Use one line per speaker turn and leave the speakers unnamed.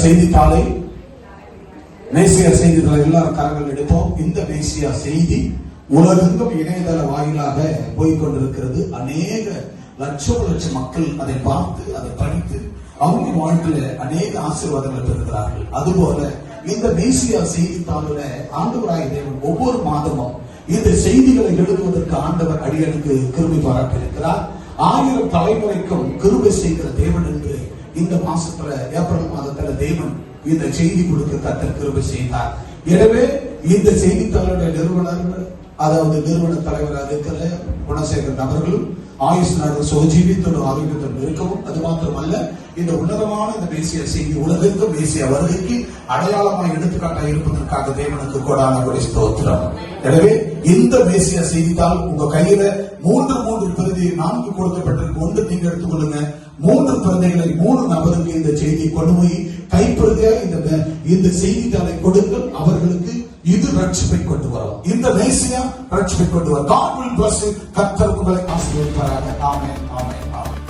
செய்தித்தாளை மேசியா செய்தித்தாளை எல்லாரும் கரங்கள் எடுப்போம். இந்த மேசியா செய்தி உலகெங்கும் இணையதள வாயிலாக போய்கொண்டிருக்கிறது. அநேக லட்சம் மக்கள் அதை பார்த்து அதை படித்து அவங்க வாழ்க்கையில அநேக ஆசீர்வாதங்களை பெறுகிறார்கள். அதுபோல இந்த மேசியா செய்தித்தாளில ஆண்டவராகிய தேவன் ஒவ்வொரு மாதமும் இந்த செய்திகளை எழுதுவதற்கு ஆண்டவர் அடியனுக்கு கிருபை பாராட்டியிருக்கிறார். 1000 தலைமுறைக்கும் கிருபை செய்கிற தேவன் என்று இந்த மாசத்துல ஏப்ரல் மாதத்துல தேவன் இந்த செய்தி கொடுக்க கர்த்தர் கிருபை செய்தார். எனவே இந்த செய்தித்தாளுடைய நிறுவனர், அதாவது நிறுவன தலைவராக இருக்கிற குணசேகரன் அவர்களும் ஆயுஷ் நாடு சுகஜீவித்தோடு ஆரோக்கியத்தோடு இருக்கவும், அது மாத்திரமல்ல இந்த உன்னதமான இந்த மேசியா செய்தி உலகிற்கும் மேசியா வருகைக்கு அடையாளமாய் எடுத்துக்காட்டாக இருப்பதற்காக தேவனுக்கு கொடான கொடை ஸ்தோத்திரம். எனவே இந்த மேசியா செய்தித்தாள் உங்க கையில 3 பிரதி 4 கொடுக்கப்பட்டிருக்கு. ஒன்று நீங்க எடுத்துக்கொள்ளுங்க. 3 பிரதிகளை 3 நபருக்கு இந்த செய்தியை கொண்டு போய் கைப்படுத்த இந்த செய்தித்தாளை கொடுங்கள். அவர்களுக்கு இது ரட்சிப்பை கொண்டு வரும். இந்த மேசியா ரட்சிப்பை கொண்டு வரும். God will bless you. கர்த்தர் உங்களை ஆசீர்வதிப்பாராக. ஆமென், ஆமென், ஆமென்.